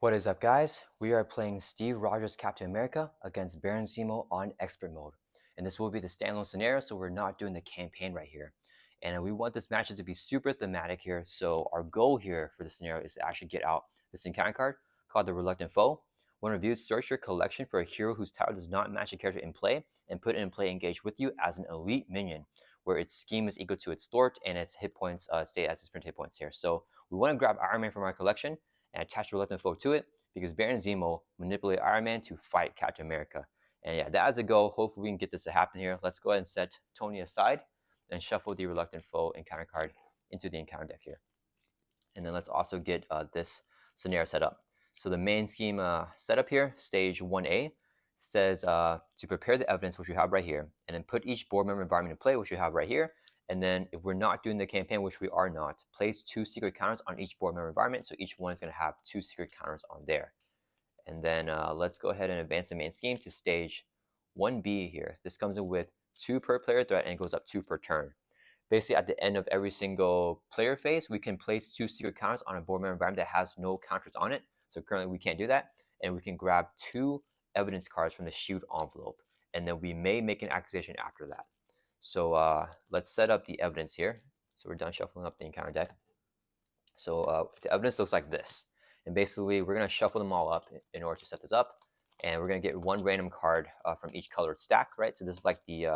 What is up, guys? We are playing Steve Rogers Captain America against Baron Zemo on Expert Mode. And this will be the standalone scenario, so we're not doing the campaign right here. And we want this matchup to be super thematic here, so our goal here for this scenario is to actually get out this encounter card called the Reluctant Foe. When reviewed, search your collection for a hero whose title does not match a character in play, and put it in play engaged with you as an elite minion, where its scheme is equal to its thwart and its hit points stay as its print hit points here. So we want to grab Iron Man from our collection and attach Reluctant Foe to it, because Baron Zemo manipulated Iron Man to fight Captain America. And yeah, that is a go. Hopefully we can get this to happen here. Let's go ahead and set Tony aside and shuffle the Reluctant Foe encounter card into the encounter deck here. And then let's also get this scenario set up. So the main scheme setup here, stage 1A, says to prepare the evidence, which you have right here, and then put each board member environment in play, which you have right here. And then if we're not doing the campaign, which we are not, place 2 secret counters on each board member environment. So each one is going to have 2 secret counters on there. And then let's go ahead and advance the main scheme to stage 1B here. This comes in with 2 per player threat and goes up 2 per turn. Basically, at the end of every single player phase, we can place 2 secret counters on a board member environment that has no counters on it. So currently we can't do that. And we can grab 2 evidence cards from the shield envelope. And then we may make an accusation after that. So let's set up the evidence here. So we're done shuffling up the encounter deck. So the evidence looks like this. And basically, we're going to shuffle them all up in order to set this up. And we're going to get 1 random card from each colored stack, right? So this is like the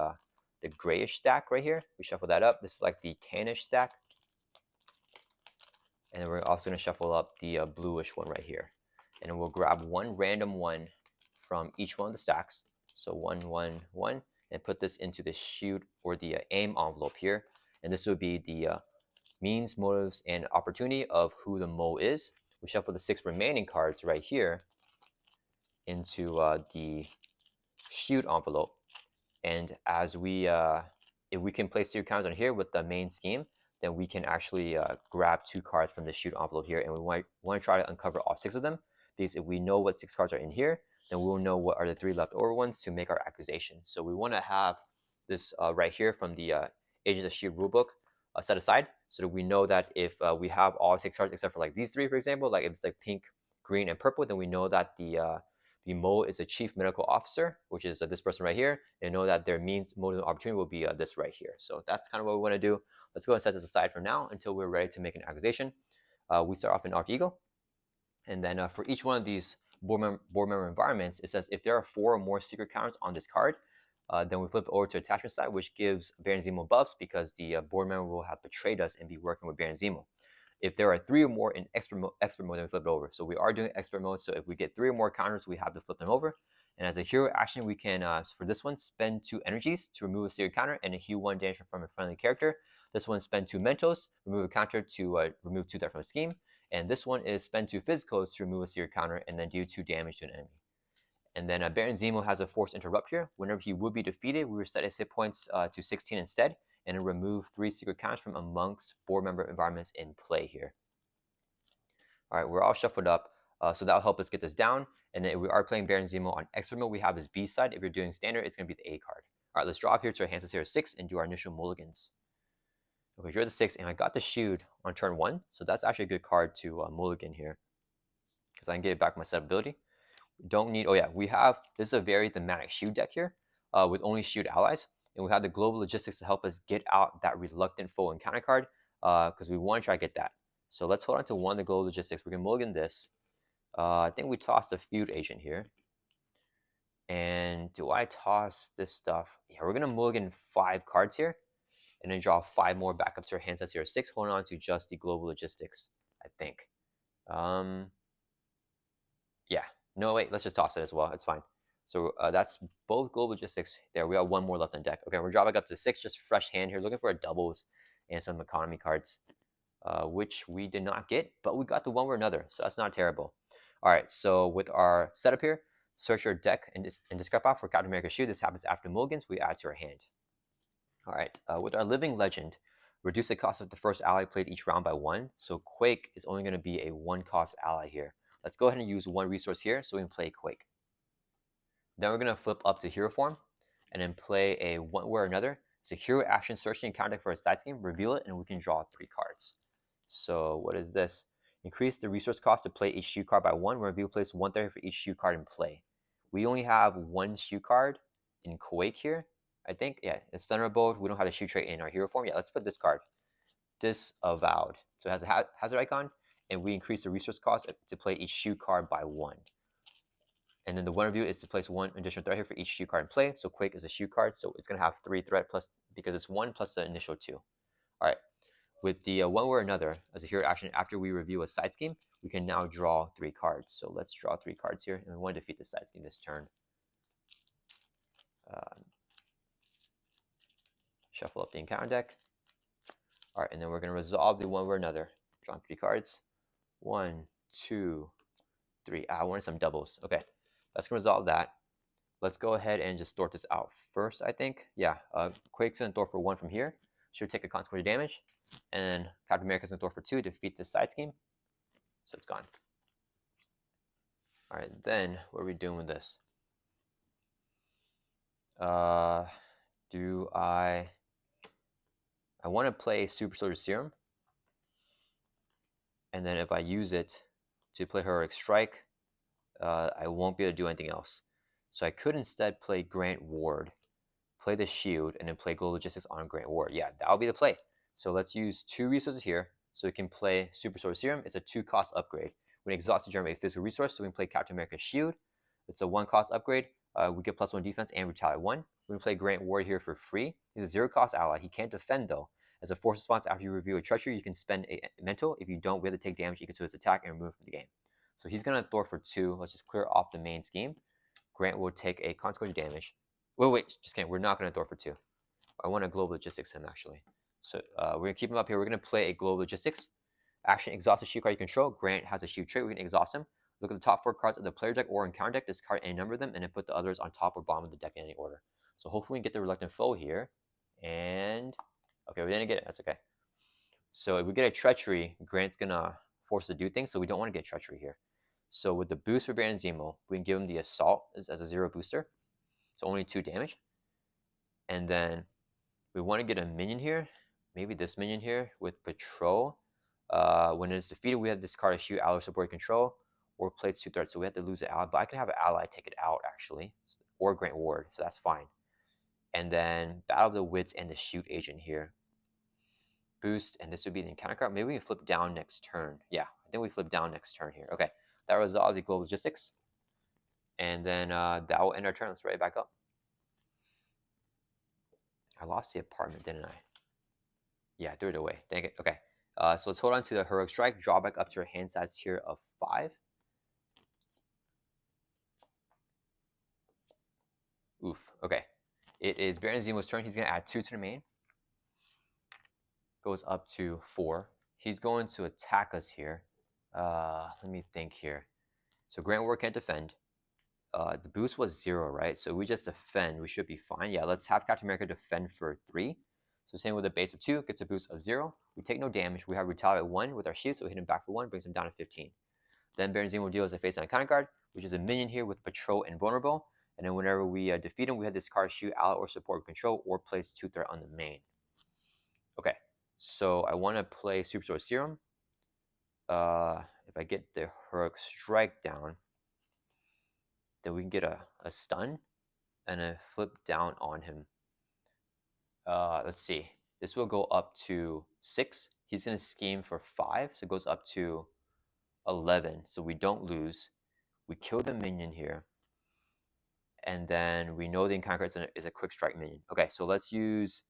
grayish stack right here. We shuffle that up. This is like the tannish stack. And then we're also going to shuffle up the bluish one right here. And then we'll grab 1 random one from each one of the stacks. So 1, 1, 1. And put this into the shoot or the aim envelope here. And this would be the means, motives, and opportunity of who the Mo is. We shuffle the 6 remaining cards right here into the shoot envelope. And as we, if we can place 2 counters on here with the main scheme, then we can actually grab 2 cards from the shoot envelope here. And we want to try to uncover all 6 of them, because if we know what 6 cards are in here, then we will know what are the 3 leftover ones to make our accusation. So we want to have this right here from the Agents of S.H.I.E.L.D. rulebook set aside, so that we know that if we have all 6 cards except for like these 3, for example, like if it's like pink, green, and purple, then we know that the Mo is a chief medical officer, which is this person right here, and know that their means, motive, and opportunity will be this right here. So that's kind of what we want to do. Let's go and set this aside for now until we're ready to make an accusation. We start off in alter ego, and then for each one of these board member environments, it says if there are 4 or more secret counters on this card, then we flip over to attachment side, which gives Baron Zemo buffs because the board member will have betrayed us and be working with Baron Zemo. If there are 3 or more in expert mode, then we flip it over. So we are doing expert mode, so if we get 3 or more counters, we have to flip them over. And as a hero action, we can, for this one, spend 2 energies to remove a secret counter and heal 1 damage from a friendly character. This one, spend 2 mentos, remove a counter to remove 2 threat from a scheme. And this one is spend 2 physicals to remove a secret counter and then do 2 damage to an enemy. And then Baron Zemo has a force interrupt here. Whenever he would be defeated, we reset his hit points to 16 instead, and then remove 3 secret counters from amongst board member environments in play here. All right, we're all shuffled up, so that'll help us get this down. And then if we are playing Baron Zemo on expert mode, we have his B side. If you're doing standard, it's going to be the A card. All right, let's draw up here to our hands here 6 and do our initial mulligans. Okay, draw the 6, and I got the Shield on turn 1, so that's actually a good card to mulligan here, because I can get back my set ability. Don't need, oh yeah, we have, this is a very thematic Shield deck here with only Shield allies, and we have the global logistics to help us get out that Reluctant Foe encounter card, because we want to try to get that. So let's hold on to 1 of the global logistics. We can mulligan this. I think we tossed a feud agent here. And do I toss this stuff? Yeah, we're going to mulligan 5 cards here, and then draw 5 more back up to our hands. That's here 6, holding on to just the global logistics, I think. Yeah. No, wait, let's just toss it as well. It's fine. So that's both global logistics there. We got 1 more left on deck. Okay, we're dropping up to 6, just fresh hand here, looking for a doubles and some economy cards, which we did not get, but we got the one way or another, so that's not terrible. All right, so with our setup here, search your deck and discard pile for Captain America Shield. This happens after mulligans. We add to our hand. All right, with our living legend, reduce the cost of the first ally played each round by 1. So Quake is only going to be a 1-cost ally here. Let's go ahead and use 1 resource here so we can play Quake. Then we're going to flip up to hero form and then play a one way or another. It's a hero action, search the encounter deck for a side scheme, reveal it, and we can draw 3 cards. So what is this? Increase the resource cost to play each shoe card by 1. We're going to place 1 there for each shoe card in play. We only have 1 shoe card in Quake here, I think. Yeah, it's Thunderbolt. We don't have a shoe trait in our hero form. Yeah, let's put this card. Disavowed. So it has a hazard icon, and we increase the resource cost to play each shoe card by 1. And then the one review is to place 1 additional threat here for each shoe card in play. So Quake is a shoe card, so it's going to have 3 threat plus, because it's 1 plus the initial 2. All right. With the one way or another, as a hero action, after we review a side scheme, we can now draw 3 cards. So let's draw 3 cards here, and we want to defeat the side scheme this turn. Shuffle up the encounter deck. All right, and then we're going to resolve the one way or another. Drawing 3 cards. 1, 2, 3. I wanted some doubles. Okay, let's resolve that. Let's go ahead and just sort this out first, I think. Yeah, Quake's going to throw for 1 from here. Should take a consequence of damage. And then Captain America's going to throw for 2 to defeat this side scheme. So it's gone. All right, then what are we doing with this? I want to play Super Soldier Serum. And then if I use it to play Heroic Strike, I won't be able to do anything else. So I could instead play Grant Ward, play the shield, and then play Global Logistics on Grant Ward. Yeah, that'll be the play. So let's use 2 resources here. So we can play Super Soldier Serum. It's a 2-cost upgrade. When exhaust to generate a physical resource, so we can play Captain America's Shield. It's a 1-cost upgrade. We get +1 defense and retaliate 1. We can play Grant Ward here for free. He's a 0-cost ally. He can't defend though. As a force response, after you review a treachery, you can spend a mental. If you don't, we have to take damage equal to his attack and remove him from the game. So he's going to throw for 2. Let's just clear off the main scheme. Grant will take a consequence of damage. Wait, just kidding. We're not going to throw for 2. I want to Global Logistics him, actually. So we're going to keep him up here. We're going to play a Global Logistics. Action, exhaust a shield card you control. Grant has a shield trait. We can exhaust him. Look at the top 4 cards of the player deck or encounter deck. Discard any number of them, and then put the others on top or bottom of the deck in any order. So hopefully we can get the Reluctant Foe here. And, okay, we didn't get it. That's okay. So if we get a Treachery, Grant's going to force us to do things, so we don't want to get Treachery here. So with the boost for Baron ZEMO, we can give him the Assault as a 0 booster. So only 2 damage. And then we want to get a minion here. Maybe this minion here with Patrol. When it is defeated, we have this card to shoot ally support control or plays 2 threats. So we have to lose an ally, but I can have an ally take it out actually, or Grant Ward, so that's fine. And then Battle of the Wits and the Shoot Agent here. Boost, and this would be the encounter card. Maybe we can flip down next turn. Yeah, I think we flip down next turn here. Okay, that resolves the Global Logistics. And then that will end our turn. Let's write it back up. I lost the apartment, didn't I? Yeah, I threw it away. Dang it. Okay. So let's hold on to the Heroic Strike. Drawback up to our hand size here of 5. Oof. Okay. It is Baron ZEMO's turn. He's going to add 2 to the main. Goes up to 4. He's going to attack us here. Let me think here. So Grant Ward can't defend. The boost was 0, right? So we just defend. We should be fine. Yeah, let's have Captain America defend for 3. So same with a base of 2, gets a boost of 0. We take no damage. We have retaliate 1 with our shield, so we hit him back for 1, brings him down to 15. Then Baron ZEMO deals a face-down counter card, which is a minion here with Patrol and Vulnerable. And then whenever we defeat him, we have this card shoot ally or support with control or place 2 threat on the main. Okay, so I want to play Super Soldier Serum. If I get the Heroic Strike down, then we can get a stun and a flip down on him. Let's see. This will go up to 6. He's going to scheme for 5, so it goes up to 11. So we don't lose. We kill the minion here. And then we know the encounter card is a quick strike minion. Okay, so let's use...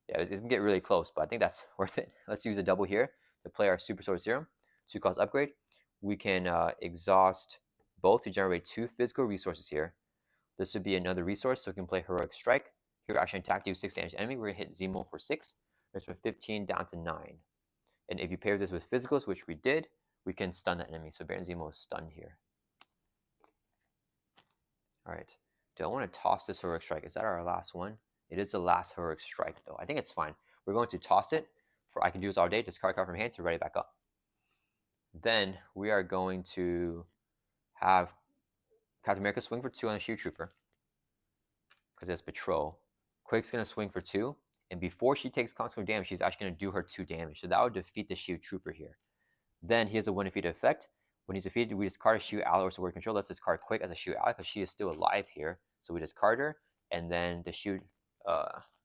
Yeah, it's going to get really close, but I think that's worth it. Let's use a double here to play our Super Soldier Serum. 2-cost upgrade. We can exhaust both to generate 2 physical resources here. This would be another resource, so we can play Heroic Strike. Here, action attack, do 6 damage to enemy. We're going to hit ZEMO for 6. It's from 15 down to 9. And if you pair this with physicals, which we did, we can stun the enemy. So Baron ZEMO is stunned here. All right. Do I want to toss this Heroic Strike? Is that our last one? It is the last Heroic Strike, though. I think it's fine. We're going to toss it. For I can do this all day. Discard card from hand to ready back up. Then we are going to have Captain America swing for 2 on a Shield Trooper, because it's Patrol. Quake's going to swing for 2. And before she takes consequential damage, she's actually going to do her 2 damage. So that would defeat the Shield Trooper here. Then he has a 1 defeated effect. When he's defeated, we discard a shoot ally or support control. Let's discard Quick as a shoot ally because she is still alive here. So we discard her, and then the shoot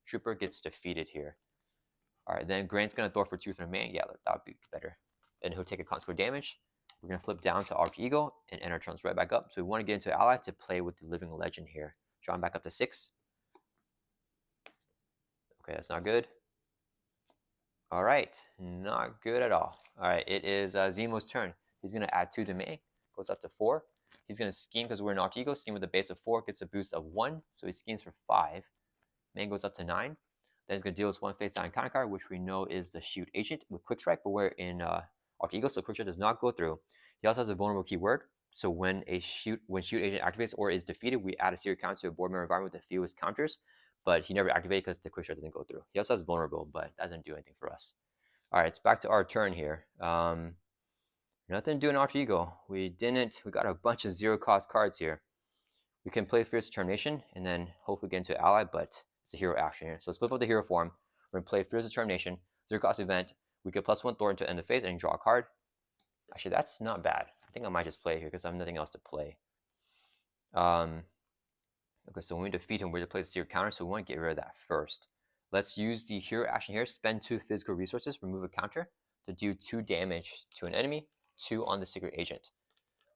trooper gets defeated here. All right, then Grant's gonna throw for 2 from the main. Yeah, that would be better. And he'll take a consequent damage. We're gonna flip down to Arch Eagle and end our turns right back up. So we want to get into ally to play with the Living Legend here. Drawing back up to 6. Okay, that's not good. All right, not good at all. All right, it is ZEMO's turn. He's gonna add 2 to main. Goes up to 4. He's gonna scheme because we're an Arch Eagle. Scheme with a base of 4 gets a boost of 1. So he schemes for 5. Main goes up to 9. Then he's going to deal with 1 face down counter card, which we know is the Shoot Agent with Quick Strike, but we're in Arch Eagle, so Quick Strike does not go through. He also has a vulnerable keyword, so when Shoot Agent activates or is defeated, we add a series counter to a board member environment with the fewest counters, but he never activated because the Quick Strike doesn't go through. He also has vulnerable, but that doesn't do anything for us. All right, it's back to our turn here. Nothing to do in Arch Eagle. We got a bunch of 0-cost cards here. We can play Fierce Determination and then hopefully get into ally, but it's a hero action here. So let's flip out the hero form. We're going to play Fierce Determination, 0-cost event. We get +1 Thorn to end the phase and draw a card. Actually, that's not bad. I think I might just play it here because I have nothing else to play. Okay, so when we defeat him, we're going to play the seer counter, so we want to get rid of that first. Let's use the hero action here. Spend 2 physical resources, remove a counter to do 2 damage to an enemy, 2 on the secret agent.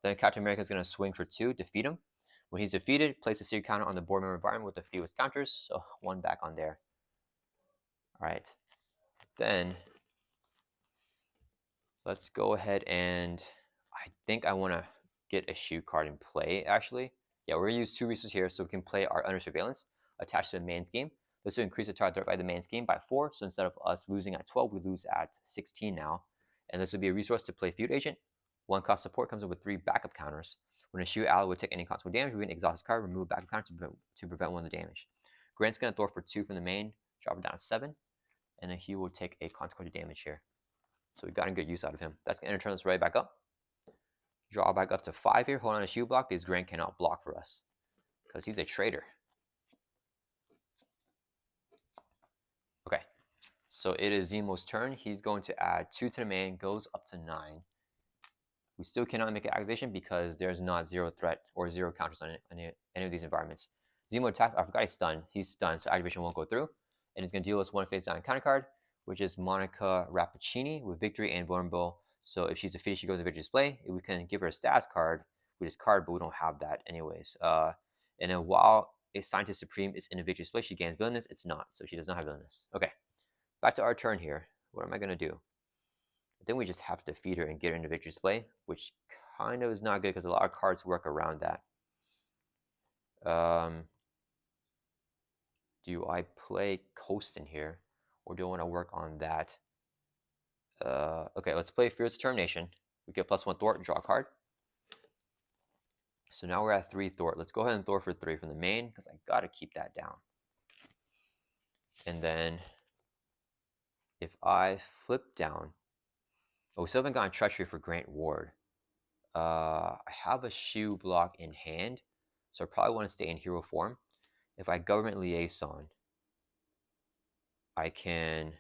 Then Captain America is going to swing for 2, defeat him. When he's defeated, place a seer counter on the board member environment with the fewest counters, so 1 back on there. All right, then let's go ahead and I think I want to get a shoe card in play, actually. Yeah, we're going to use 2 resources here so we can play our Under Surveillance attached to the main scheme. This will increase the target threat by the main scheme by 4, so instead of us losing at 12, we lose at 16 now. And this would be a resource to play Feud Agent. 1 cost support comes in with 3 backup counters. When a shoot ally would take any consequent damage, we can exhaust the card, remove backup counter to prevent 1 of the damage. Grant's going to throw for 2 from the main, drop it down to 7, and then he will take a consequent damage here. So we got a good use out of him. That's going to turn us right back up. Draw back up to 5 here, hold on a shoe block because Grant cannot block for us because he's a traitor. Okay, so it is ZEMO's turn. He's going to add 2 to the main, goes up to 9. We still cannot make an accusation because there's not 0 threat or 0 counters on any of these environments. ZEMO attacks, I forgot he's stunned. He's stunned, so activation won't go through. And he's going to deal us 1 face down counter card, which is Monica Rappaccini with victory and vulnerable. So if she's defeated, she goes to victory display. If we can give her a status card, we discard, but we don't have that anyways. And then while a Scientist Supreme is in a victory display, she gains villainous. It's not, so she does not have villainous. Okay, back to our turn here. What am I going to do? I think we just have to defeat her and get her into victory display, which kind of is not good because a lot of cards work around that. Do I play Coast in here, or do I want to work on that? Okay, let's play Fierce Determination. We get +1 Thwart, draw a card. So now we're at 3 Thwart. Let's go ahead and Thwart for 3 from the main because I got to keep that down. And then if I flip down, oh, we still haven't gotten Treachery for Grant Ward. I have a shoe block in hand, so I probably want to stay in hero form. If I Government Liaison, I can,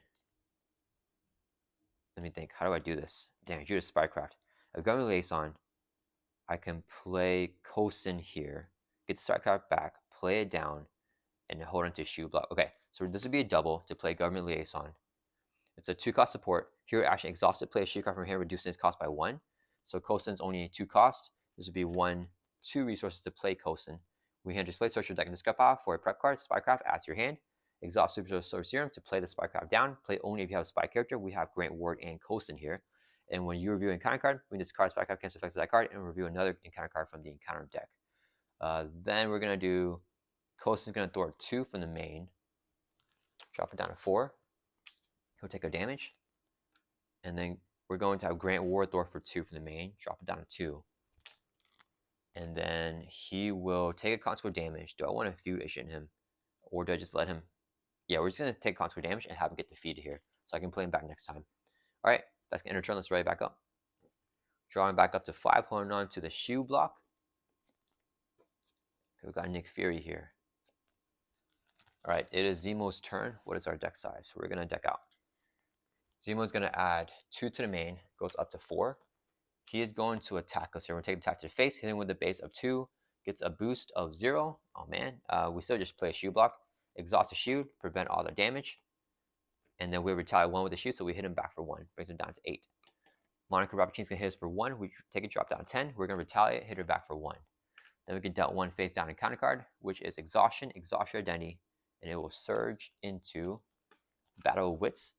let me think, how do I do this? Damn, Judas Spycraft. If Government Liaison, I can play Cosin here, get the Spycraft back, play it down, and hold on to shoe block. Okay, so this would be a double to play Government Liaison. It's a 2-cost support. Hero action exhausted, play a shoe card from here, reducing its cost by 1. So Cosin's only 2 cost. This would be 1, 2 resources to play Cosin. We can display search your deck and discard pile for a prep card. Spycraft adds to your hand. Exhaust Super Source Serum to play the Spycraft down. Play only if you have a spy character. We have Grant Ward and Cosin here. And when you review an encounter card, we discard Spycraft, cancel effects of that card, and review another encounter card from the encounter deck. Then we're going to do, Cosin's going to throw 2 from the main. Drop it down to 4. He'll take a damage. And then we're going to have Grant Ward throw for 2 from the main. Drop it down to 2. And then he will take a consequent damage. Do I want to feud agent him? Or do I just let him? Yeah, we're just going to take consequent damage and have him get defeated here. So I can play him back next time. Alright, that's going to turn this right back up. Drawing back up to 5, holding on to the shoe block. We've got Nick Fury here. Alright, it is ZEMO's turn. What is our deck size? We're going to deck out ZEMO is going to add 2 to the main, goes up to 4. He is going to attack us here. We're going to take the attack to the face, hitting with the base of 2, gets a boost of 0. Oh man, we still just play a shield block. Exhaust the shield, prevent all the damage. And then we retaliate 1 with the shield, so we hit him back for 1. Brings him down to 8. Monica Rappaccini's going to hit us for 1. We take a drop down to 10. We're going to retaliate, hit her back for 1. Then we get dealt 1 face down and counter card, which is Exhaustion, exhaust your identity, and it will surge into Battle of Wits.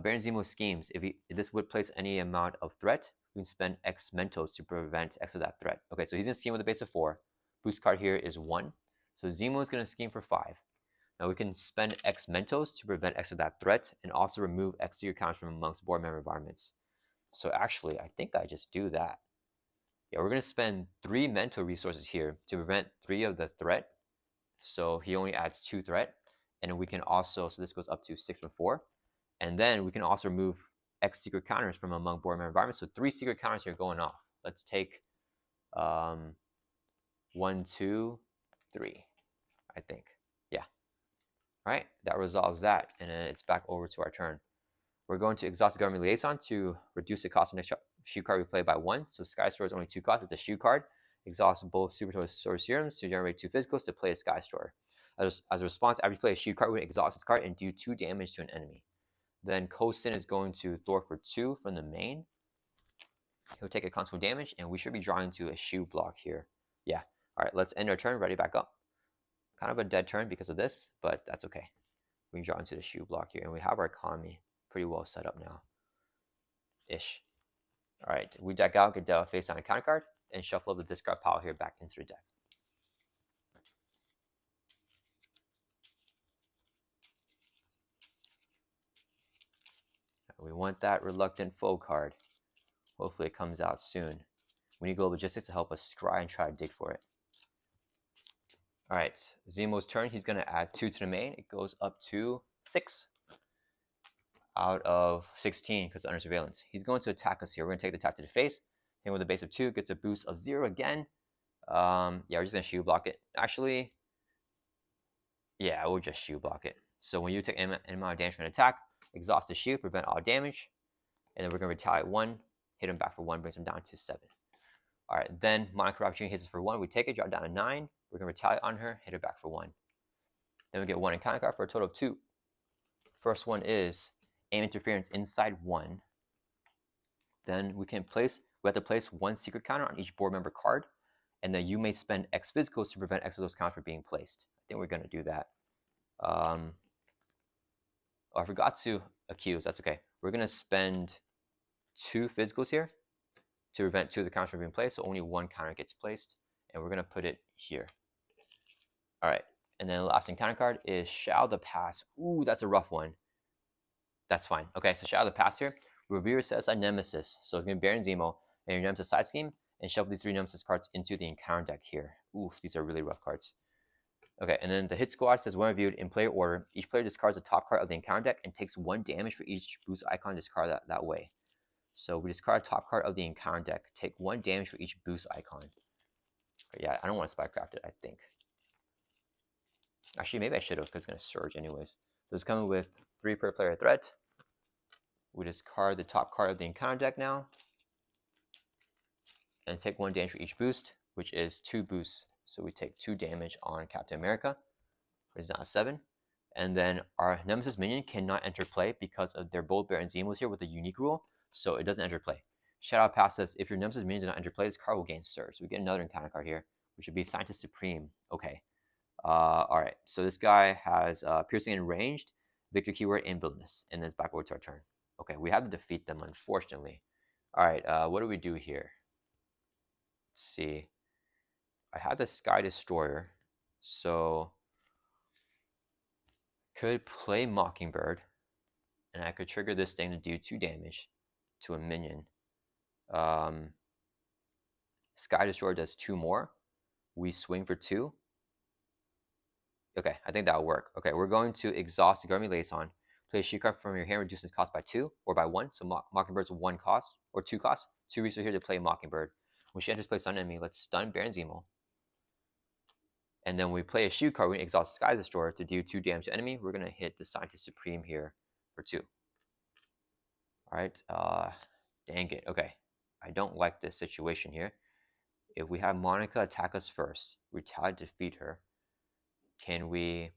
Baron ZEMO schemes. If this would place any amount of threat, we can spend X Mentos to prevent X of that threat. Okay, so he's going to scheme with a base of 4. Boost card here is 1. So ZEMO is going to scheme for 5. Now we can spend X Mentos to prevent X of that threat, and also remove X to your counters from amongst board member environments. So actually, I think I just do that. Yeah, we're going to spend 3 mental resources here to prevent 3 of the threat. So he only adds 2 threat. And we can also, so this goes up to 6 from 4. And then we can also remove X secret counters from among board member environments. So 3 secret counters here going off. Let's take 1, 2, 3, I think. Yeah. All right, that resolves that. And then it's back over to our turn. We're going to exhaust the Government Liaison to reduce the cost of the next shoe card we play by 1. So Sky Store is only 2 costs. It's a shoe card. Exhaust both Super Store Serums to generate 2 physicals to play a Sky Store. As a response, after you play a shoe card, we exhaust this card and do 2 damage to an enemy. Then Kosin is going to Thor for 2 from the main. He'll take a consequent damage, and we should be drawing to a shoe block here. Yeah. All right, let's end our turn. Ready, back up. Kind of a dead turn because of this, but that's okay. We can draw into the shoe block here, and we have our economy pretty well set up now. Ish. All right, we deck out, get dealt face on a counter card, and shuffle up the discard pile here back into the deck. We want that Reluctant Foe card. Hopefully it comes out soon. We need Global Logistics to help us try to dig for it. All right, ZEMO's turn. He's going to add 2 to the main. It goes up to 6 out of 16 because under surveillance. He's going to attack us here. We're going to take the attack to the face. Hit with a base of 2, gets a boost of 0 again. Yeah, we're just going to shield block it. Actually, yeah, we'll just shield block it. So when you take an amount of damage from an attack, exhaust the shield, prevent all damage. And then we're going to retaliate 1, hit him back for 1, brings him down to 7. All right, then Monica Rappaccini hits us for 1. We take it, drop down to 9. We're going to retaliate on her, hit her back for 1. Then we get 1 encounter card for a total of 2. First one is aim interference inside 1. Then we have to place 1 secret counter on each board member card. And then you may spend X physicals to prevent X of those counters from being placed. I think we're going to do that. Oh, I forgot to accuse. That's okay. We're going to spend 2 physicals here to prevent 2 of the counters from being placed. So only 1 counter gets placed. And we're going to put it here. All right. And then the last encounter card is Shadow the Pass. Ooh, that's a rough one. That's fine. Okay, so Shadow the Pass here. Revere says a Nemesis. So it's going to be Baron ZEMO and your Nemesis side scheme. And shuffle these 3 Nemesis cards into the encounter deck here. Oof, these are really rough cards. Okay, and then the hit squad says when reviewed in player order, each player discards the top card of the encounter deck and takes 1 damage for each boost icon discarded that way. So we discard top card of the encounter deck, take 1 damage for each boost icon. But yeah, I don't want to spycraft it, I think. Actually, maybe I should have because it's going to surge anyways. So it's coming with 3 per player threat. We discard the top card of the encounter deck now. And take 1 damage for each boost, which is 2 boosts. So we take 2 damage on Captain America, which is now 7. And then our Nemesis minion cannot enter play because of their bold Baron ZEMOs here with a unique rule, so it doesn't enter play. Shadow Pass says if your Nemesis minion does not enter play, this card will gain Surge. So we get another encounter card here, which would be Scientist Supreme. Okay. All right. So this guy has Piercing and Ranged, Victor keyword, and Buildness, and then it's back over to our turn. Okay, we have to defeat them, unfortunately. All right. What do we do here? Let's see. I have the Sky Destroyer, so could play Mockingbird, and I could trigger this thing to do 2 damage to a minion. Sky Destroyer does 2 more. We swing for 2. Okay, I think that'll work. Okay, we're going to exhaust the Government Liaison. Play a shoe card from your hand, reduces cost by 2 or by 1. So Mockingbird's 1 cost or 2 costs. 2 resources here to play Mockingbird. When she enters play stun enemy, let's stun Baron ZEMO. And then we play a shoe card. We exhaust Sky Destroyer to do 2 damage to enemy. We're going to hit the Scientist Supreme here for 2. All right. Dang it. Okay. I don't like this situation here. If we have Monica attack us first, retaliate, defeat her, can we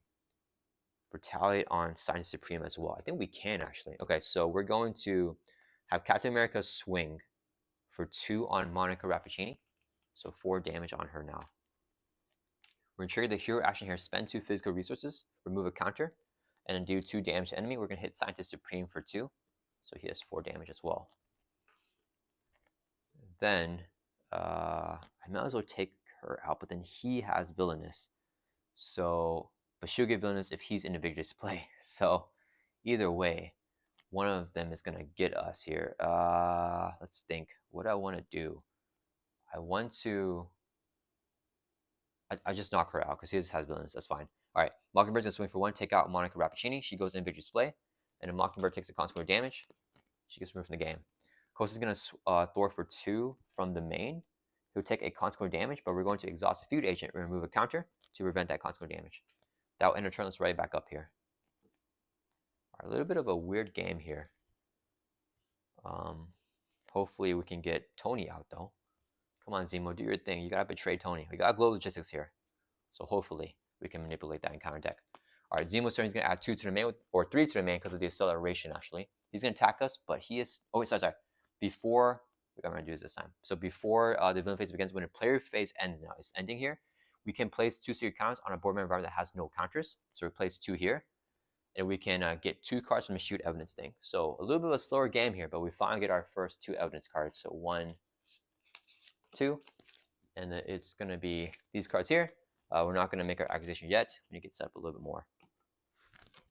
retaliate on Sign Supreme as well? I think we can actually. Okay, so we're going to have Captain America swing for 2 on Monica Rappaccini. So 4 damage on her now. We're going to trigger the hero action here, spend 2 physical resources, remove a counter, and then do 2 damage to enemy. We're going to hit Scientist Supreme for 2. So he has 4 damage as well. Then I might as well take her out, but then he has Villainous. So, but she'll get Villainous if he's in a big display. So either way, one of them is going to get us here. Let's think. What do I want to do? I want to... I just knock her out because he just has Villainous. That's fine. All right, Mockingbird's going to swing for 1, take out Monica Rappaccini. She goes in big display. And then Mockingbird takes a consequent damage. She gets removed from the game. Kosa's going to thwart for 2 from the main. He'll take a consequent damage, but we're going to exhaust a feud agent and remove a counter to prevent that consequent damage. That will end our turn. Let's right back up here. All right, a little bit of a weird game here. Hopefully we can get Tony out though. Come on, ZEMO, do your thing. You gotta betray Tony. We got global logistics here. So hopefully we can manipulate that in counter deck. All right, ZEMO's turn. He's gonna add 2 to the main, or 3 to the main because of the acceleration actually. He's gonna attack us, but he is, oh wait, sorry. Before, I'm gonna do this time. So before the villain phase begins, when a player phase ends now, it's ending here, we can place 2 secret counters on a board member environment that has no counters. So we place 2 here. And we can get 2 cards from the shoot evidence thing. So a little bit of a slower game here, but we finally get our first 2 evidence cards. So 1, 2, and then it's going to be these cards here. We're not going to make our accusation yet. We need to get set up a little bit more.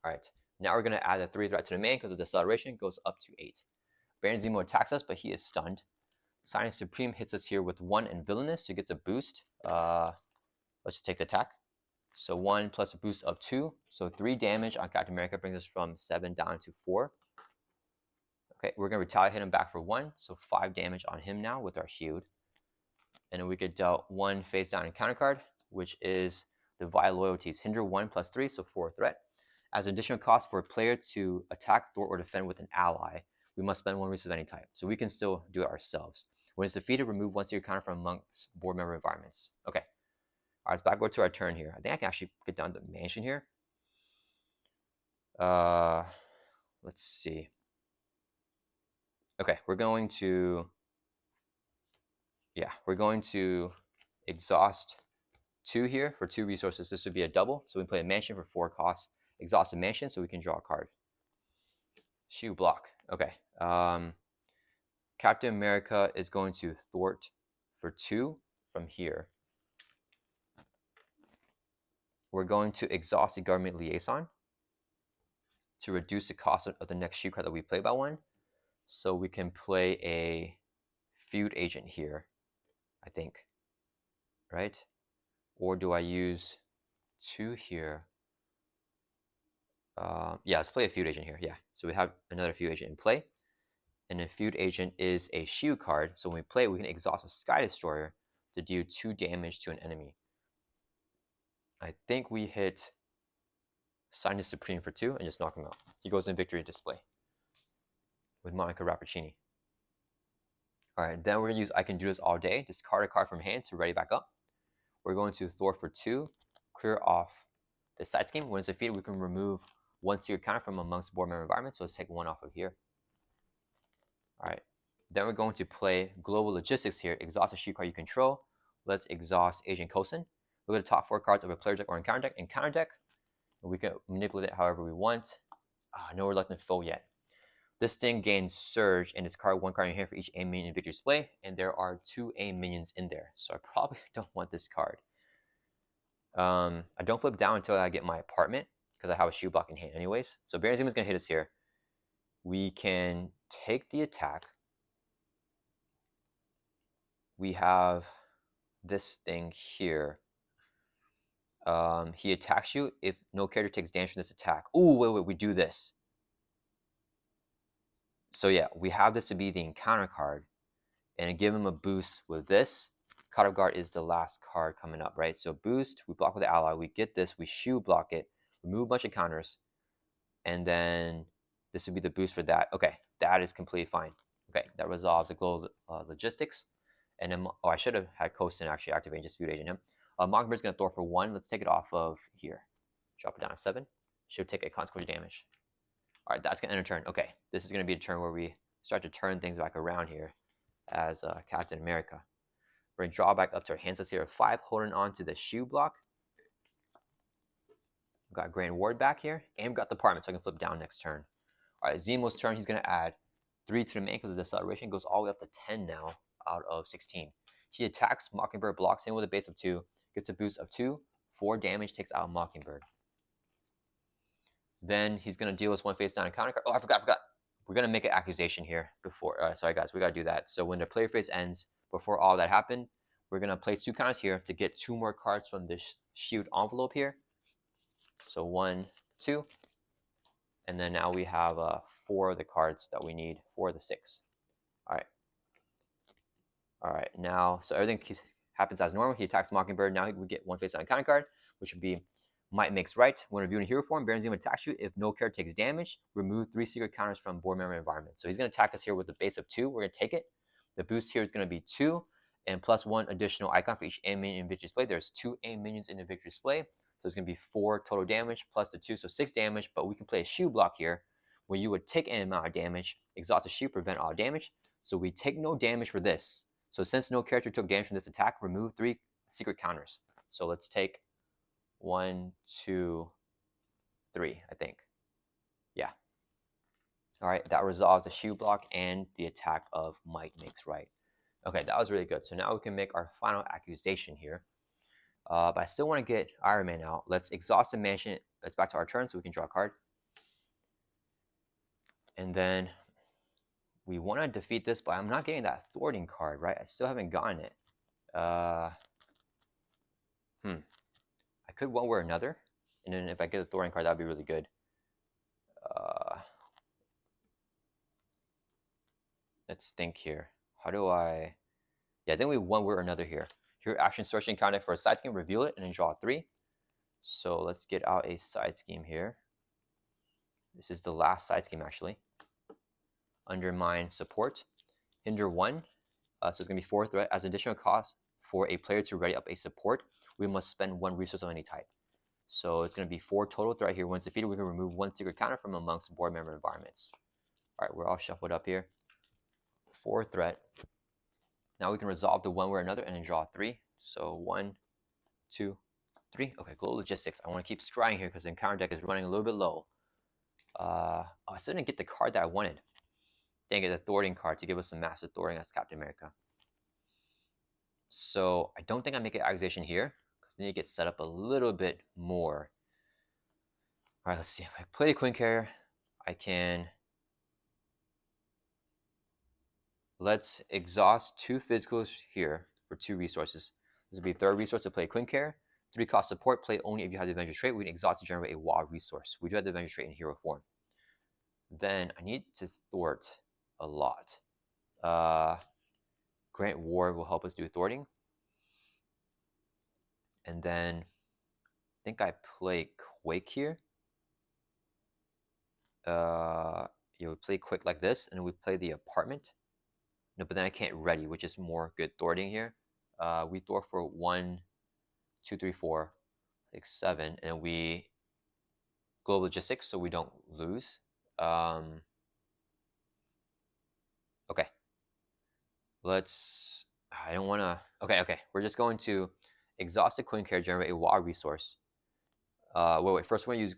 All right, now we're going to add a 3 threat to the main because of the acceleration goes up to 8. Baron Zemo attacks us, but he is stunned. Silent Supreme hits us here with 1 and Villainous, so he gets a boost. Let's just take the attack. So 1 plus a boost of 2. So 3 damage on Captain America brings us from 7 down to 4. Okay, we're going to retaliate, hit him back for 1. So 5 damage on him now with our shield. And then we get dealt 1 face down encounter card, which is the Vile Loyalties. Hinder 1 plus 3, so 4 threat. As an additional cost for a player to attack, thwart, or defend with an ally, we must spend 1 resource of any type. So we can still do it ourselves. When it's defeated, remove 1 secret counter from amongst board member environments. Okay. All right, let's back over to our turn here. I think I can actually get down to the mansion here. Let's see. Okay, we're going to exhaust 2 here for 2 resources. This would be a double. So we play a mansion for 4 costs. Exhaust a mansion so we can draw a card. Shoe block. Okay. Captain America is going to thwart for 2 from here. We're going to exhaust the government liaison to reduce the cost of the next shoe card that we play by 1. So we can play a feud agent here, I think. Right? Or do I use 2 here? Yeah, let's play a feud agent here. Yeah. So we have another feud agent in play. And a feud agent is a shield card. So when we play, we can exhaust a Sky Destroyer to do 2 damage to an enemy. I think we hit Sinus Supreme for 2 and just knock him out. He goes in victory display with Monica Rappaccini. All right, then we're going to use I Can Do This All Day. Discard a card from hand to ready back up. We're going to thwart for 2, clear off the side scheme. When it's defeated, we can remove 1 secret counter from amongst board member environment. So let's take 1 off of here. All right, then we're going to play Global Logistics here. Exhaust a shoe card you control. Let's exhaust Agent Coulson. Look at the top 4 cards of a player deck or encounter deck. Encounter deck, we can manipulate it however we want. No Reluctant Foe yet. This thing gains Surge and discard 1 card in your hand for each aim minion in victory display, and there are 2 aim minions in there, so I probably don't want this card. I don't flip down until I get my apartment because I have a shoe block in hand anyways. So Baron Zemo is going to hit us here. We can take the attack. We have this thing here. He attacks you if no character takes damage from this attack. Ooh, wait, we do this. So yeah, we have this to be the encounter card, and give him a boost with this. Cut Off Guard is the last card coming up, right? So boost, we block with the ally, we get this, we shoe block it, remove a bunch of counters, and then this would be the boost for that. Okay, that is completely fine. Okay, that resolves the global logistics. And then, oh, I should have had Kosin actually activate and just feud agent him. Mockbird's going to Thor for 1. Let's take it off of here. Drop it down to 7. Should take a consequence damage. All right, that's going to end a turn. Okay, this is going to be a turn where we start to turn things back around here as Captain America. We're going to draw back up to our hands. Let's here 5, holding on to the shoe block. We've got Grand Ward back here, and we've got the Department, so I can flip down next turn. All right, ZEMO's turn, he's going to add 3 to the main because of the acceleration. Goes all the way up to 10 now out of 16. He attacks Mockingbird, blocks him with a base of 2, gets a boost of 2, 4 damage, takes out Mockingbird. Then he's going to deal us 1 face down encounter card. Oh, I forgot. We're going to make an accusation here before. Sorry, guys, we got to do that. So when the player phase ends, before all that happened, we're going to place 2 counters here to get 2 more cards from this shield envelope here. So 1, 2. And then now we have 4 of the cards that we need for the 6. All right, now, so everything happens as normal. He attacks Mockingbird. Now we get 1 face down encounter card, which would be Might Makes Right. When reviewing hero form, Baron Zemo attacks you. If no character takes damage, remove 3 secret counters from board member environment. So he's going to attack us here with a base of 2. We're going to take it. The boost here is going to be 2 and plus 1 additional icon for each AIM minion in victory display. There's 2 AIM minions in the victory display. So it's going to be 4 total damage plus the 2, so 6 damage. But we can play a shoe block here where you would take an amount of damage, exhaust the shoe, prevent all damage. So we take no damage for this. So since no character took damage from this attack, remove 3 secret counters. So let's take 1, 2, 3, I think. Yeah. All right, that resolves the shoe block and the attack of Might Makes Right. Okay, that was really good. So now we can make our final accusation here. But I still want to get Iron Man out. Let's exhaust the mansion. Let's back to our turn so we can draw a card. And then we want to defeat this, but I'm not getting that thwarting card, right? I still haven't gotten it. I could one way or another. And then if I get the thwarting card, that would be really good. Let's think here. How do I... Yeah, I think we one way or another here. Here, action searching counter for a side scheme, reveal it, and then draw 3. So let's get out a side scheme here. This is the last side scheme, actually. Undermine support. Hinder 1. So it's going to be 4 threat. As additional cost for a player to ready up a support, we must spend 1 resource of any type. So it's going to be 4 total threat here. Once defeated, we can remove 1 secret counter from amongst board member environments. All right, we're all shuffled up here. 4 threat. Now we can resolve the one way or another and then draw 3. So 1, 2, 3. Okay, global logistics. I want to keep scrying here because the encounter deck is running a little bit low. I still didn't get the card that I wanted. Didn't get the thwarting card to give us some massive thwarting as Captain America. So I don't think I make an accusation here. I need to get set up a little bit more. All right, let's see. If I play the Queen Carrier, I can... Let's exhaust 2 physicals here for 2 resources. This will be a 3rd resource to play Queen Carrier. 3 cost support, play only if you have the Avenger trait. We can exhaust to generate a WoW resource. We do have the Avenger trait in hero form. Then I need to thwart a lot. Grant Ward will help us do thwarting. And then I think I play Quake here. You would play Quake like this, and then we play the Apartment. No, but then I can't ready, which is more good thwarting here. We thwart for 1, 2, 3, 4, 6, 7, and we global logistics so we don't lose. Okay. Let's... I don't want to... Okay. We're just going to exhaust the Queen Carrier, generate a WoW resource. Wait. First we're going to use...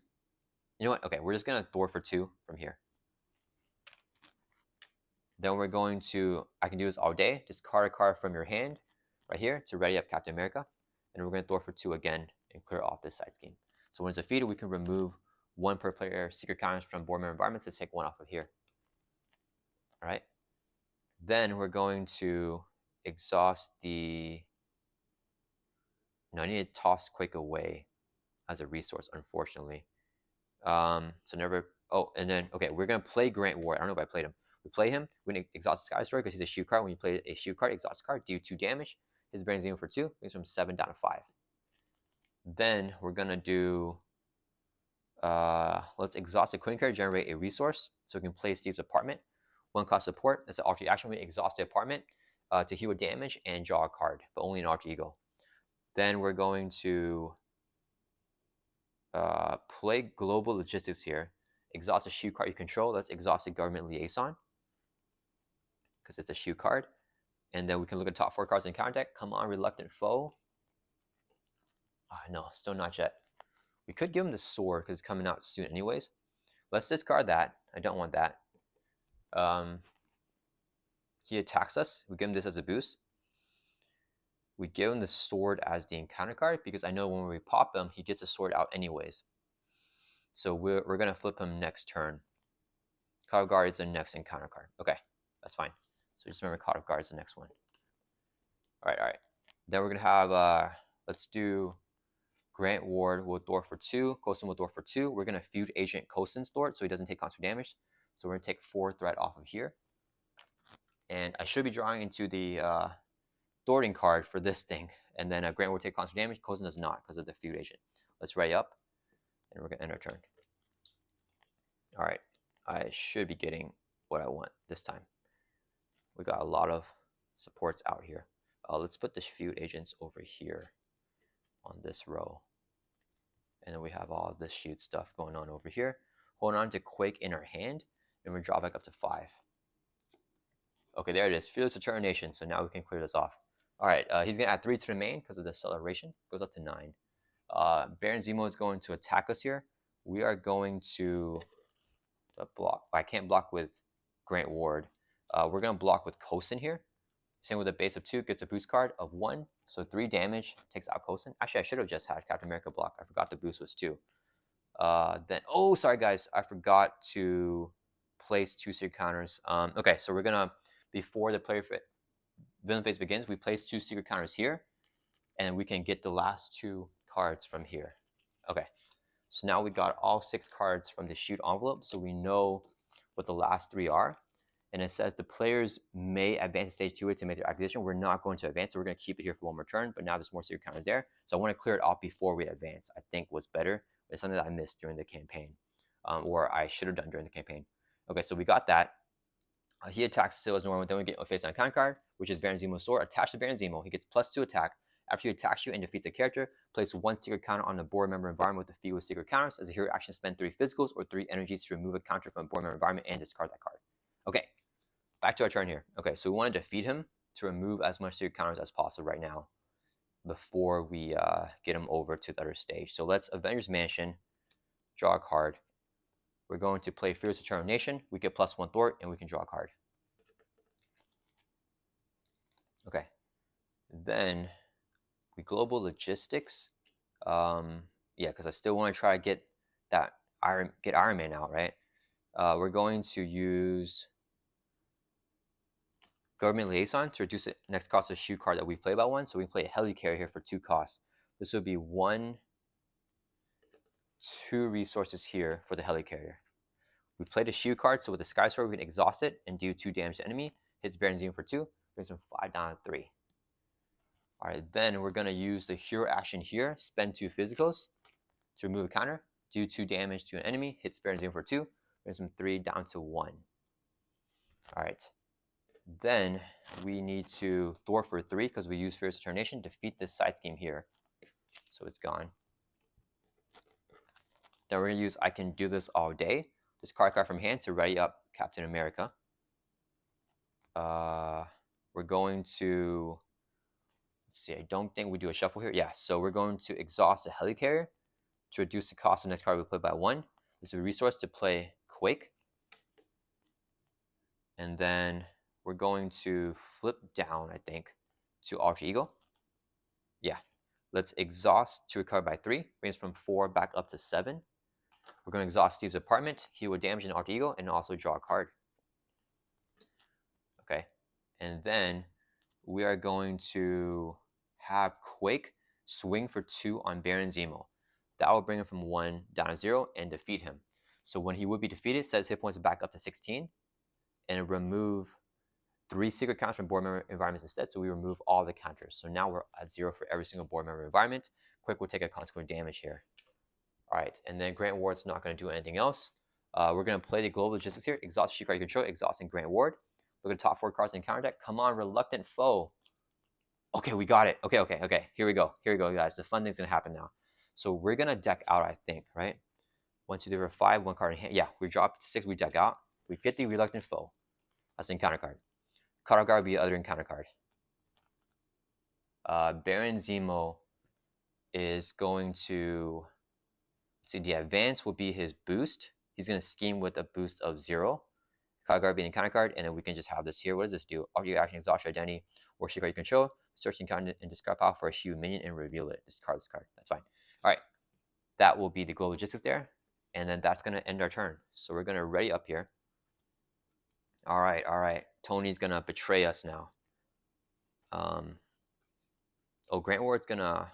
You know what? Okay, we're just going to thwart for 2 from here. Then we're going to... I can do this all day. Just card a card from your hand right here to ready up Captain America. And we're going to thwart for 2 again and clear off this side scheme. So when it's defeated, we can remove 1 per player secret counters from board member environments. Let's take 1 off of here. All right. Then we're going to exhaust the... No, I need to toss Quake away as a resource, unfortunately. So never... Oh, and then, okay, we're going to play Grant Ward. I don't know if I played him. We play him. We're going to exhaust Sky Destroyer because he's a shoe card. When you play a shoe card, exhaust card, do 2 damage. His Baron Zemo for 2. Brings from 7 down to 5. Then we're going to do... let's exhaust the Queen card, generate a resource. So we can play Steve's Apartment. 1 cost support. That's an alter action. We exhaust the apartment to heal damage and draw a card, but only an alter ego. Then we're going to play global logistics here. Exhaust a shoe card you control. Let's exhaust the government liaison because it's a shoe card. And then we can look at top 4 cards in counter deck. Come on, reluctant foe. No, still not yet. We could give him the sword because it's coming out soon anyways. Let's discard that. I don't want that. He attacks us. We give him this as a boost. We give him the sword as the encounter card because I know when we pop him, he gets a sword out anyways. So we're going to flip him next turn. Card of Guard is the next encounter card. Okay, that's fine. So just remember Card of Guard is the next one. All right. Then we're going to have, let's do Grant Ward will Thor for 2. Coulson will Thor for 2. We're going to feud Agent Coulson's Thor so he doesn't take constant damage. So we're going to take 4 threat off of here. And I should be drawing into the thwarting card for this thing. And then Grant will take constant damage. Coulson does not because of the feud agent. Let's ready up. And we're going to end our turn. All right. I should be getting what I want this time. We got a lot of supports out here. Let's put the feud agents over here on this row. And then we have all this shoot stuff going on over here. Hold on to Quake in our hand. And we draw back up to 5. Okay, there it is. Fearless Determination. So now we can clear this off. All right, he's going to add 3 to the main because of the acceleration. Goes up to 9. Baron Zemo is going to attack us here. We are going to block. I can't block with Grant Ward. We're going to block with Coulson here. Same with a base of 2. Gets a boost card of 1. So 3 damage. Takes out Coulson. Actually, I should have just had Captain America block. I forgot the boost was 2. Then, oh, sorry, guys. I forgot to place 2 secret counters. Okay, so we're going to, before the villain phase begins, we place 2 secret counters here. And we can get the last 2 cards from here. Okay. So now we got all 6 cards from the shoot envelope, so we know what the last 3 are. And it says the players may advance to stage 2 to make their accusation. We're not going to advance, so we're going to keep it here for 1 more turn, but now there's more secret counters there. So I want to clear it off before we advance, I think was better. It's something that I missed during the campaign, or I should have done during the campaign. Okay, so we got that. He attacks still as normal. Then we get a face on counter card, which is Baron Zemo's sword. Attached to Baron Zemo, he gets +2 attack. After he attacks you and defeats a character, place 1 secret counter on the board member environment with the feat with secret counters. As a hero action, spend 3 physicals or 3 energies to remove a counter from a board member environment and discard that card. Okay, back to our turn here. Okay, so we want to defeat him to remove as much secret counters as possible right now before we get him over to the other stage. So let's Avengers Mansion, draw a card. We're going to play Fearless Determination. We get +1 thwart and we can draw a card. Okay, then we global logistics. Yeah, because I still want to try to get that Iron Man out, right? We're going to use Government Liaison to reduce the next cost of shoe card that we play by 1. So we play a Helicarrier here for 2 costs. This would be 1, 2 resources here for the Helicarrier. We play the shoe card, so with the Sky Sword we can exhaust it and do 2 damage to enemy. Hits Baron Zemo for 2, brings from 5 down to 3. Alright, then we're going to use the hero action here, spend 2 physicals to remove a counter, do 2 damage to an enemy, hits Baron Zemo for 2, brings from 3 down to 1. Alright, then we need to Thor for 3 because we use Fearless Determination, defeat this side scheme here. So it's gone. Then we're going to use I Can Do This All Day. Discard card from hand to ready up Captain America. We're going to, let's see, I don't think we do a shuffle here. Yeah, so we're going to exhaust the Helicarrier to reduce the cost of the next card we play by 1. This is a resource to play Quake. And then we're going to flip down, I think, to Alter Ego. Yeah, let's exhaust to recover by 3. Brings from 4 back up to 7. We're going to exhaust Steve's apartment, heal with damage in Alter Ego, and also draw a card. Okay, and then we are going to have Quake swing for 2 on Baron Zemo. That will bring him from 1 down to 0 and defeat him. So when he would be defeated, set his hit points back up to 16 and remove 3 secret counters from board member environments instead. So we remove all the counters. So now we're at 0 for every single board member environment. Quake will take a consequent damage here. All right, and then Grant Ward's not going to do anything else. We're going to play the global logistics here. Exhaust Chief Card you control, Exhaust and Grant Ward. Look at the top 4 cards in counter deck. Come on, Reluctant Foe. Okay, we got it. Okay. Here we go, guys. The fun thing's going to happen now. So we're going to deck out, I think, right? 1, 2, 3, 4, 5, 1 card in hand. Yeah, we drop to 6, we deck out. We get the Reluctant Foe. That's an encounter card. Cutout Guard will be the other encounter card. Baron Zemo is going to, see, the advance will be his boost. He's going to scheme with a boost of 0. Cutout Guard being an encounter card, and then we can just have this here. What does this do? After your action, exhaust your identity or shield card you control, search the encounter and discard power for a shield minion and reveal it. Discard this card. That's fine. All right. That will be the global logistics there. And then that's going to end our turn. So we're going to ready up here. All right. Tony's going to betray us now. Oh, Grant Ward's going to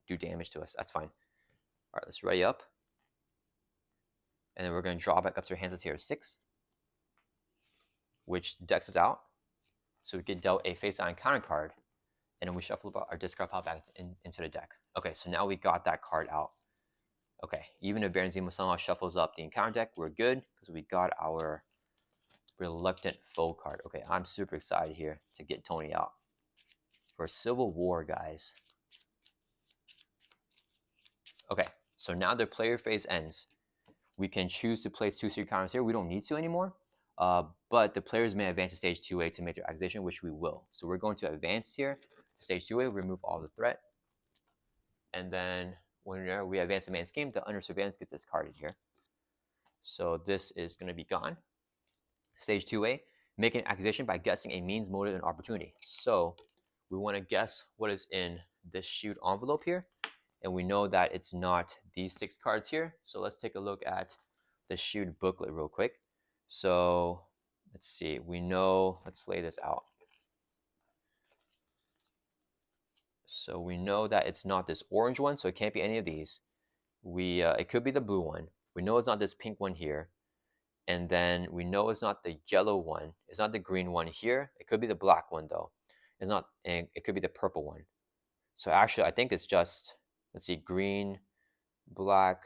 do damage to us. That's fine. All right, let's ready up. And then we're going to draw back up to our hands here 6. Which decks us out. So we get dealt a face-down counter card. And then we shuffle our discard pile back into the deck. Okay, so now we got that card out. Okay, even if Baron Zemo somehow shuffles up the encounter deck, we're good because we got our Reluctant Foe card. Okay, I'm super excited here to get Tony out for Civil War, guys. Okay, so now the player phase ends. We can choose to place 2 secret counters here. We don't need to anymore, but the players may advance to stage 2A to make their accusation, which we will. So we're going to advance here to stage 2A, remove all the threat, and then when we advance the main scheme, the under surveillance gets discarded here. So this is going to be gone. Stage 2A, make an accusation by guessing a means, motive, and opportunity. So we want to guess what is in this shoot envelope here. And we know that it's not these 6 cards here. So let's take a look at the shoot booklet real quick. So let's see. We know, let's lay this out. So we know that it's not this orange one, so it can't be any of these. It could be the blue one. We know it's not this pink one here. And then we know it's not the yellow one. It's not the green one here. It could be the black one though. It's not, and it could be the purple one. So actually, I think it's just, let's see, green, black,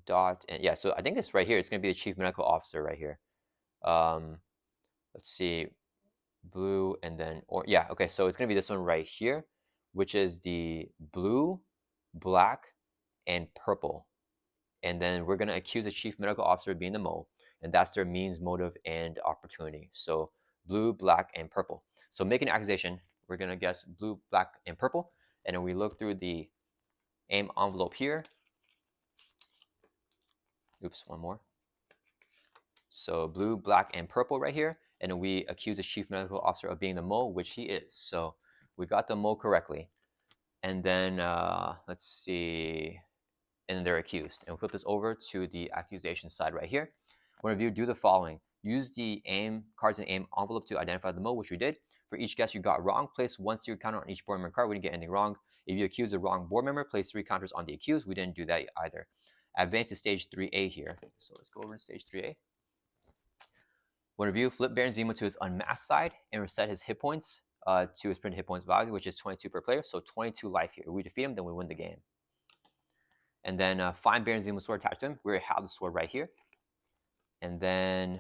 dot, and yeah. So I think it's right here. It's gonna be the chief medical officer right here. Let's see, blue and then, or yeah, okay. So it's gonna be this one right here, which is the blue, black, and purple. And then we're going to accuse the chief medical officer of being the mole. And that's their means, motive, and opportunity. So blue, black, and purple. So make an accusation. We're going to guess blue, black, and purple. And then we look through the AIM envelope here. Oops, one more. So blue, black, and purple right here. And then we accuse the chief medical officer of being the mole, which he is. So we got the mole correctly. And then let's see. And then they're accused. And we'll flip this over to the accusation side right here. One of you do the following. Use the AIM cards and AIM envelope to identify the mole, which we did. For each guess you got wrong, place 1 secret counter on each board member card. We didn't get anything wrong. If you accuse the wrong board member, place 3 counters on the accused. We didn't do that either. Advance to stage 3A here. So let's go over to stage 3A. One of you flip Baron Zemo to his unmasked side and reset his hit points to his printed hit points value, which is 22 per player. So 22 life here. If we defeat him, then we win the game. And then find Baron Zemo's sword attached to him. We have the sword right here. And then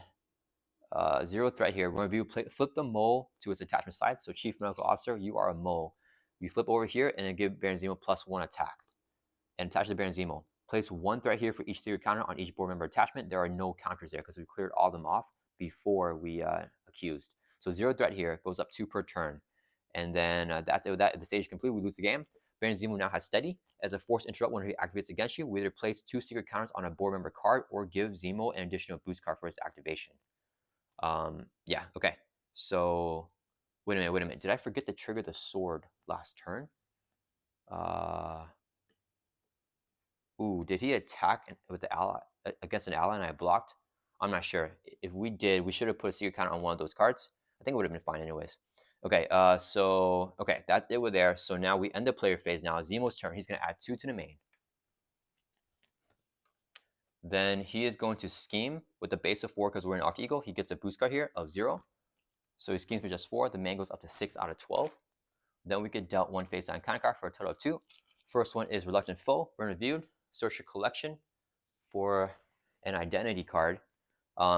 0 threat here. One of you flip the mole to its attachment side. So Chief Medical Officer, you are a mole. You flip over here and then give Baron Zemo +1 attack. And attach the Baron Zemo. Place 1 threat here for each secret counter on each board member attachment. There are no counters there because we cleared all of them off before we accused. So 0 threat here, goes up 2 per turn. And then that's it with that. If the stage is complete, we lose the game. Baron Zemo now has steady. As a force interrupt when he activates against you, we either place 2 secret counters on a board member card or give Zemo an additional boost card for his activation. Yeah, okay. So, wait a minute. Did I forget to trigger the sword last turn? Ooh, did he attack with the ally against an ally and I blocked? I'm not sure. If we did, we should have put a secret counter on one of those cards. I think it would have been fine anyways. Okay, okay, that's it with there. So now we end the player phase now. Zemo's turn. He's going to add 2 to the main. Then he is going to scheme with the base of 4 because we're an Alter Ego. He gets a boost card here of 0. So he schemes for just 4. The man goes up to 6 out of 12. Then we get dealt 1 face-down counter card for a total of 2. First one is Reluctant Foe. When reviewed, search your collection for an identity card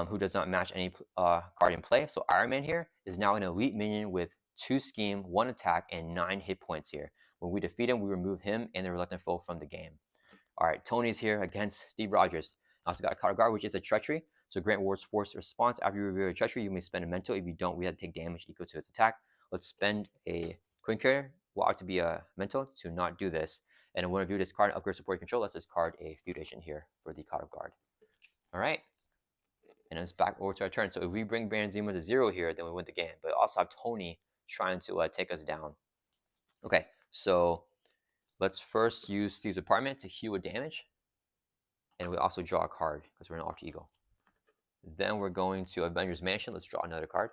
who does not match any card in play. So Iron Man here is now an elite minion with 2 scheme, 1 attack, and 9 hit points here. When we defeat him, we remove him and the reluctant foe from the game. All right, Tony's here against Steve Rogers. I also got a card guard, which is a treachery. So grant Ward's force response. After you reveal a treachery, you may spend a mental. If you don't, we have to take damage equal to its attack. Let's spend a coin carrier, wow, to be a mental to not do this. And when I view this card and upgrade support control, let's discard a feud agent here for the card guard. All right. And it's back over to our turn. So if we bring Baron Zemo to 0 here, then we win the game. But also have Tony trying to take us down. Okay, so let's first use Steve's apartment to heal a damage. And we also draw a card because we're an alter ego. Then we're going to Avengers Mansion. Let's draw another card.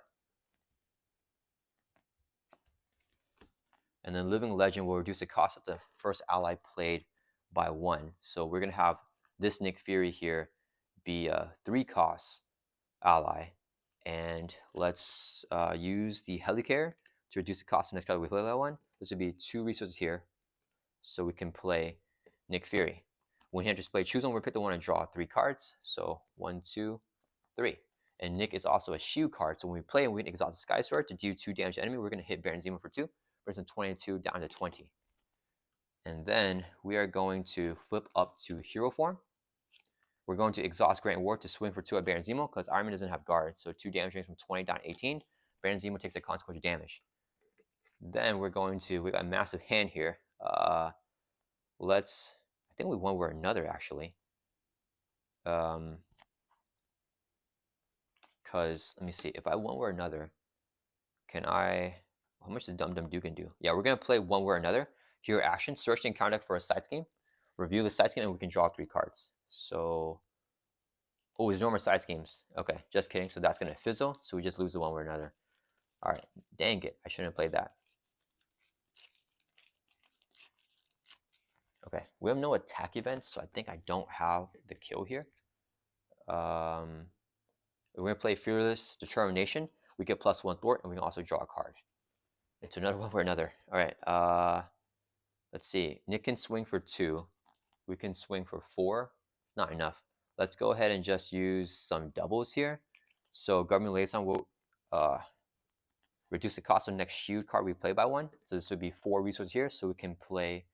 And then Living Legend will reduce the cost of the first ally played by 1. So we're going to have this Nick Fury here be a 3 cost ally. And let's use the Helicarrier to reduce the cost of the next card we play by 1. This would be 2 resources here. So we can play Nick Fury. When he enters play, choose one. We'll pick the one and draw 3 cards. So 1, 2, 3. And Nick is also a shield card. So when we play and we can exhaust the Sky Sword to do 2 damage to the enemy, we're going to hit Baron Zemo for 2. Brings from 22 down to 20. And then we are going to flip up to hero form. We're going to exhaust Grant Ward to swing for 2 at Baron Zemo because Iron Man doesn't have guard. So 2 damage range from 20 down to 18. Baron Zemo takes a consequential damage. Then we're going to, we got a massive hand here. I think we one way or another actually. Because, let me see, if I one way or another, can I, how much does Dum Dum Dugan do? Yeah, we're going to play one way or another. Hero action, search and counter for a side scheme. Review the side scheme and we can draw 3 cards. So, oh, there's no more side schemes. Okay, just kidding. So that's going to fizzle. So we just lose the one way or another. All right, dang it. I shouldn't have played that. Okay, we have no attack events, so I think I don't have the kill here. We're going to play Fearless Determination. We get +1 thwart, and we can also draw a card. It's another one for another. All right, let's see. Nick can swing for 2. We can swing for 4. It's not enough. Let's go ahead and just use some doubles here. So Government Liaison will reduce the cost of the next shield card we play by 1. So this would be 4 resources here, so we can play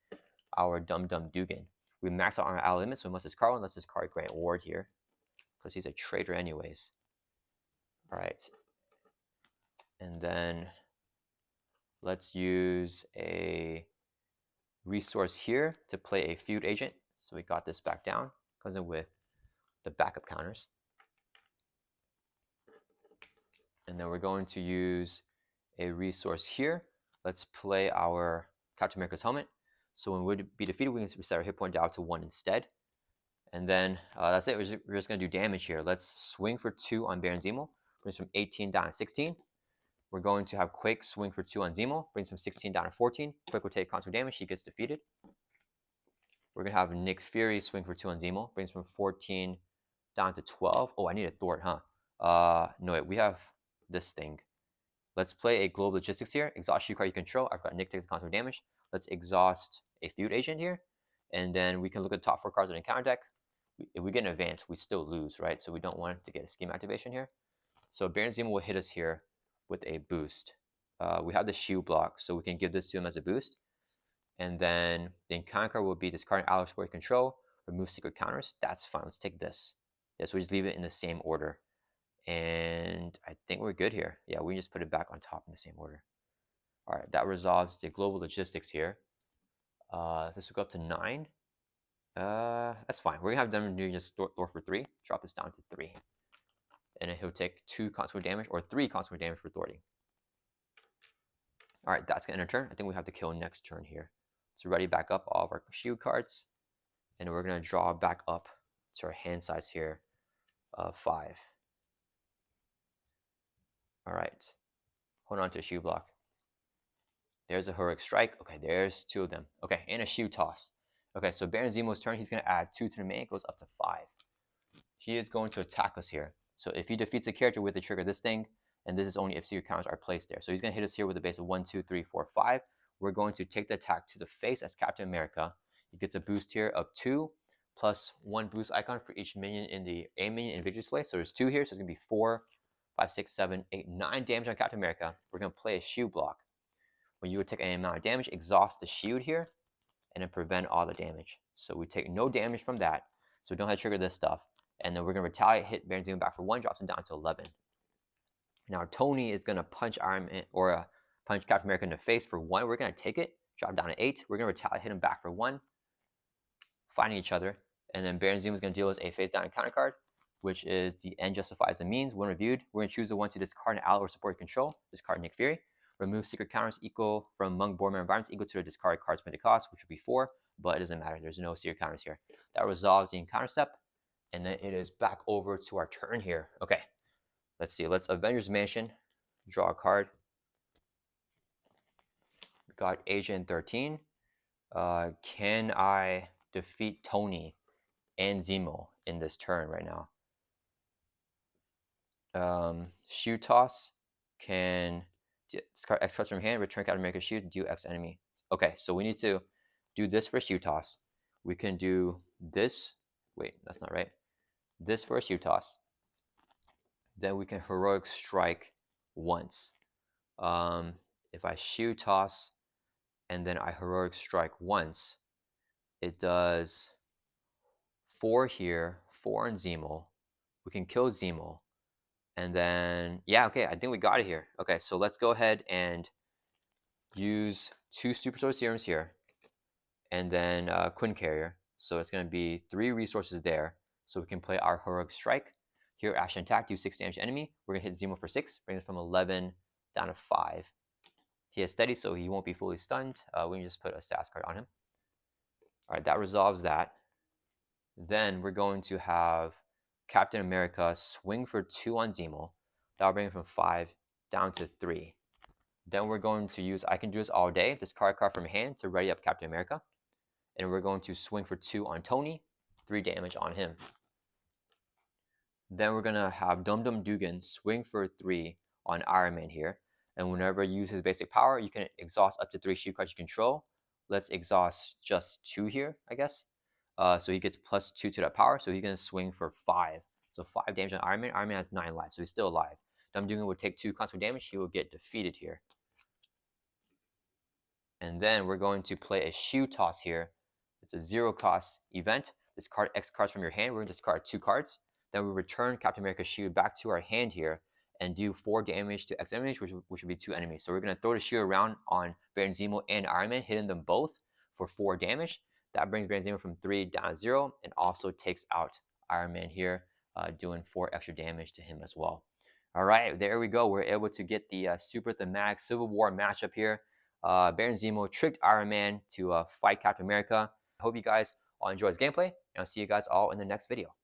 our Dum Dum Dugan. We max out our ally limit, so we must discard 1. Let's discard Grant Ward here, because he's a traitor anyways. All right. And then let's use a resource here to play a feud agent. So we got this back down. Comes in with the backup counters. And then we're going to use a resource here. Let's play our Captain America's helmet. So when we would be defeated, we can reset our hit point down to 1 instead. And then that's it. We're just going to do damage here. Let's swing for 2 on Baron Zemo. Brings from 18 down to 16. We're going to have Quake swing for 2 on Zemo. Brings from 16 down to 14. Quake will take constant damage. He gets defeated. We're going to have Nick Fury swing for 2 on Zemo. Brings from 14 down to 12. Oh, I need a thwart, huh? No, wait, we have this thing. Let's play a Global Logistics here. Exhaust shield card you control. I've got Nick takes constant damage. Let's exhaust a feud agent here. And then we can look at the top 4 cards in the counter deck. If we get an advance, we still lose, right? So we don't want to get a scheme activation here. So Baron Zemo will hit us here with a boost. We have the shield block, so we can give this to him as a boost. And then the encounter card will be discarding ally support control, remove secret counters. That's fine. Let's take this. Yeah, so we just leave it in the same order. And I think we're good here. Yeah, we just put it back on top in the same order. All right, that resolves the Global Logistics here. This will go up to 9. That's fine. We're gonna have them do just Thor for 3. Drop this down to 3. And then he'll take 2 consequent damage or 3 consequent damage for thwarting. All right, that's gonna end our turn. I think we have to kill next turn here. So ready back up all of our shield cards. And we're gonna draw back up to our hand size here of 5. All right, hold on to a shield block. There's a heroic strike. Okay, there's 2 of them. Okay, and a shield toss. Okay, so Baron Zemo's turn, he's going to add 2 to the main. It goes up to 5. He is going to attack us here. So if he defeats a character with the trigger this thing, and this is only if secret counters are placed there. So he's going to hit us here with a base of 1, 2, 3, 4, 5. We're going to take the attack to the face as Captain America. He gets a boost here of 2, +1 boost icon for each minion in the A minion individual display. So there's 2 here, so it's going to be 4, 5, 6, 7, 8, 9 damage on Captain America. We're going to play a shield block. When you would take any amount of damage, exhaust the shield here, and then prevent all the damage. So we take no damage from that, so we don't have to trigger this stuff. And then we're going to retaliate, hit Baron Zemo back for 1, drops him down to 11. Now Tony is going to punch Iron Man, or punch Captain America in the face for 1. We're going to take it, drop down to 8. We're going to retaliate, hit him back for 1, fighting each other. And then Baron Zemo is going to deal us a face down encounter card, which is the end justifies the means. When reviewed, we're going to choose the one to discard an ally or support control. Discard Nick Fury. Remove secret counters equal from among board member environments equal to the discard card's spending cost, which would be 4, but it doesn't matter. There's no secret counters here. That resolves the encounter step, and then it is back over to our turn here. Okay, let's see. Let's Avengers Mansion. Draw a card. We got Agent 13. Can I defeat Tony and Zemo in this turn right now? Shoe Toss can discard X cards from hand, return Captain America's shield, do X enemy. Okay, so we need to do this for Shoe Toss. We can do this. Wait, that's not right. This for a Shoe Toss. Then we can Heroic Strike once. If I Shoe Toss and then I Heroic Strike once, it does 4 here, 4 on Zemo. We can kill Zemo. And then, yeah, okay, I think we got it here. Okay, so let's go ahead and use 2 Super Sword Serums here. And then Quinn Carrier. So it's going to be 3 resources there. So we can play our Heroic Strike. Here, action attack, do 6 damage to enemy. We're going to hit Zemo for 6, bring it from 11 down to 5. He has steady, so he won't be fully stunned. We can just put a stats card on him. All right, that resolves that. Then we're going to have Captain America swing for 2 on Zemo. That'll bring him from 5 down to 3. Then we're going to use I Can Do This All Day, discard a card from your hand to ready up Captain America. And we're going to swing for 2 on Tony, 3 damage on him. Then we're going to have Dum Dum Dugan swing for 3 on Iron Man here. And whenever you use his basic power, you can exhaust up to 3 shield cards you control. Let's exhaust just 2 here, I guess. So he gets +2 to that power, so he's going to swing for 5. So 5 damage on Iron Man. Iron Man has 9 lives, so he's still alive. Dum Dugan would take 2 constant damage. He will get defeated here. And then we're going to play a Shoe Toss here. It's a 0-cost event. Discard X cards from your hand. We're going to discard 2 cards. Then we return Captain America's shield back to our hand here and do 4 damage to X enemies, which would be 2 enemies. So we're going to throw the shield around on Baron Zemo and Iron Man, hitting them both for 4 damage. That brings Baron Zemo from 3 down to 0 and also takes out Iron Man here, doing 4 extra damage to him as well. All right, there we go. We're able to get the super thematic Civil War matchup here. Baron Zemo tricked Iron Man to fight Captain America. I hope you guys all enjoyed this gameplay, and I'll see you guys all in the next video.